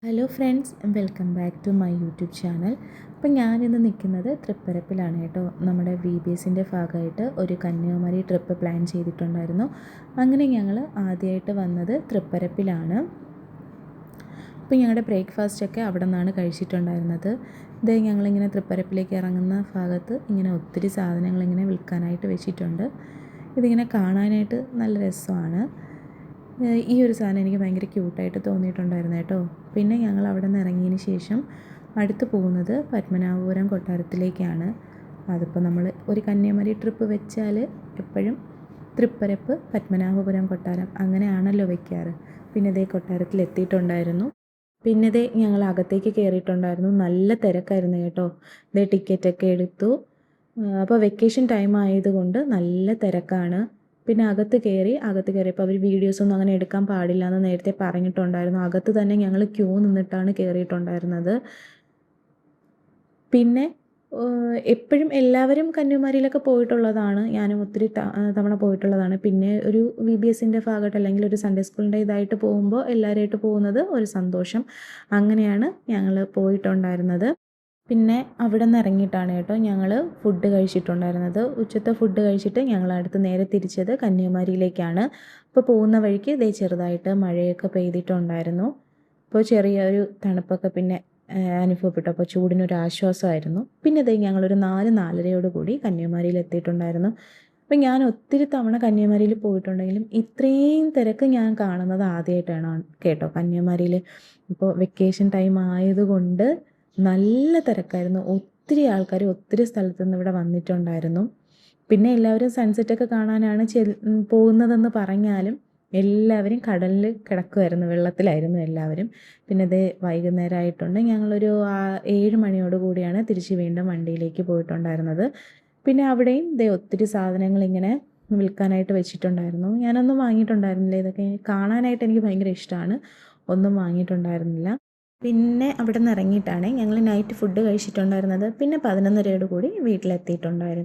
Hello friends, welcome back to my YouTube channel. അപ്പോൾ ഞാനിന്ന് നിൽക്കുന്നത് തൃപ്പരപ്പിലാണ് കേട്ടോ. നമ്മുടെ VBSൻ്റെ ഭാഗമായിട്ട് ഒരു കന്യാകുമാരി ട്രിപ്പ് പ്ലാൻ ചെയ്തിട്ടുണ്ടായിരുന്നു. അങ്ങനെ ഞങ്ങൾ ആദ്യമായിട്ട് വന്നത് തൃപ്പരപ്പിലാണ്. അപ്പോൾ ഞങ്ങളുടെ ബ്രേക്ക്ഫാസ്റ്റൊക്കെ അവിടെ നിന്നാണ് കഴിച്ചിട്ടുണ്ടായിരുന്നത്. ഇത് ഞങ്ങളിങ്ങനെ തൃപ്പരപ്പിലേക്ക് ഇറങ്ങുന്ന ഭാഗത്ത് ഇങ്ങനെ ഒത്തിരി സാധനങ്ങളിങ്ങനെ വിൽക്കാനായിട്ട് വെച്ചിട്ടുണ്ട്. ഇതിങ്ങനെ കാണാനായിട്ട് നല്ല രസമാണ്. ഈ ഒരു സാധനം എനിക്ക് ഭയങ്കര ക്യൂട്ടായിട്ട് തോന്നിയിട്ടുണ്ടായിരുന്നു കേട്ടോ. പിന്നെ ഞങ്ങൾ അവിടെ നിന്ന് ഇറങ്ങിയതിന് ശേഷം അടുത്ത് പോകുന്നത് പത്മനാഭപുരം കൊട്ടാരത്തിലേക്കാണ്. അതിപ്പോൾ നമ്മൾ ഒരു കന്യാകുമാരി ട്രിപ്പ് വെച്ചാൽ എപ്പോഴും തൃപ്പരപ്പ്, പത്മനാഭപുരം കൊട്ടാരം അങ്ങനെയാണല്ലോ വയ്ക്കാറ്. പിന്നെ ഇതേ കൊട്ടാരത്തിൽ എത്തിയിട്ടുണ്ടായിരുന്നു. പിന്നെ ഇതേ ഞങ്ങൾ അകത്തേക്ക് കയറിയിട്ടുണ്ടായിരുന്നു. നല്ല തിരക്കായിരുന്നു കേട്ടോ. ഇതേ ടിക്കറ്റൊക്കെ എടുത്തു. അപ്പോൾ വെക്കേഷൻ ടൈം ആയതുകൊണ്ട് നല്ല തിരക്കാണ്. പിന്നെ അകത്ത് കയറിയപ്പോൾ അവർ വീഡിയോസൊന്നും അങ്ങനെ എടുക്കാൻ പാടില്ല എന്ന് നേരത്തെ പറഞ്ഞിട്ടുണ്ടായിരുന്നു. അകത്ത് തന്നെ ഞങ്ങൾ ക്യൂ നിന്നിട്ടാണ് കയറിയിട്ടുണ്ടായിരുന്നത്. പിന്നെ എപ്പോഴും എല്ലാവരും കന്യാകുമാരിയിലൊക്കെ പോയിട്ടുള്ളതാണ്. ഞാനും ഒത്തിരി തവണ പോയിട്ടുള്ളതാണ്. പിന്നെ ഒരു VBSൻ്റെ ഭാഗമായിട്ട് അല്ലെങ്കിൽ ഒരു സൺഡേ സ്കൂളിൻ്റെ ഇതായിട്ട് പോകുമ്പോൾ എല്ലാവരുമായിട്ട് പോകുന്നത് ഒരു സന്തോഷം. അങ്ങനെയാണ് ഞങ്ങൾ പോയിട്ടുണ്ടായിരുന്നത്. പിന്നെ അവിടെ നിന്ന് ഇറങ്ങിയിട്ടാണ് കേട്ടോ ഞങ്ങൾ ഫുഡ് കഴിച്ചിട്ടുണ്ടായിരുന്നത്. ഉച്ചത്തെ ഫുഡ് കഴിച്ചിട്ട് ഞങ്ങൾ അടുത്ത് നേരെ തിരിച്ചത് കന്യാകുമാരിയിലേക്കാണ്. അപ്പോൾ പോകുന്ന വഴിക്ക് ഇതേ ചെറുതായിട്ട് മഴയൊക്കെ പെയ്തിട്ടുണ്ടായിരുന്നു. അപ്പോൾ ചെറിയൊരു തണുപ്പൊക്കെ പിന്നെ അനുഭവപ്പെട്ടു. അപ്പോൾ ചൂടിനൊരാശ്വാസമായിരുന്നു. പിന്നെ ഇതേ ഞങ്ങളൊരു 4-4:30 കൂടി കന്യാകുമാരിയിൽ എത്തിയിട്ടുണ്ടായിരുന്നു. അപ്പോൾ ഞാൻ ഒത്തിരി തവണ കന്യാകുമാരിയിൽ പോയിട്ടുണ്ടെങ്കിലും ഇത്രയും തിരക്ക് ഞാൻ കാണുന്നത് ആദ്യമായിട്ടാണ് കേട്ടോ കന്യാകുമാരിയിൽ. ഇപ്പോൾ വെക്കേഷൻ ടൈം ആയതുകൊണ്ട് നല്ല തിരക്കായിരുന്നു. ഒത്തിരി ആൾക്കാർ ഒത്തിരി സ്ഥലത്തു നിന്ന് ഇവിടെ വന്നിട്ടുണ്ടായിരുന്നു. പിന്നെ എല്ലാവരും സൺസെറ്റൊക്കെ കാണാനാണ് പോകുന്നതെന്ന് പറഞ്ഞാലും എല്ലാവരും കടലിൽ കിടക്കുമായിരുന്നു, വെള്ളത്തിലായിരുന്നു എല്ലാവരും. പിന്നെ ഇത് വൈകുന്നേരമായിട്ടുണ്ട്. ഞങ്ങളൊരു 7 മണിയോട് കൂടിയാണ് തിരിച്ച് വീണ്ടും വണ്ടിയിലേക്ക് പോയിട്ടുണ്ടായിരുന്നത്. പിന്നെ അവിടെയും ഇതേ ഒത്തിരി സാധനങ്ങൾ ഇങ്ങനെ വിൽക്കാനായിട്ട് വെച്ചിട്ടുണ്ടായിരുന്നു. ഞാനൊന്നും വാങ്ങിയിട്ടുണ്ടായിരുന്നില്ല. ഇതൊക്കെ കാണാനായിട്ട് എനിക്ക് ഭയങ്കര ഇഷ്ടമാണ്. ഒന്നും വാങ്ങിയിട്ടുണ്ടായിരുന്നില്ല. പിന്നെ അവിടെ നിന്ന് ഇറങ്ങിയിട്ടാണ് ഞങ്ങൾ നൈറ്റ് ഫുഡ് കഴിച്ചിട്ടുണ്ടായിരുന്നത്. പിന്നെ 11:30 കൂടി വീട്ടിലെത്തിയിട്ടുണ്ടായിരുന്നു.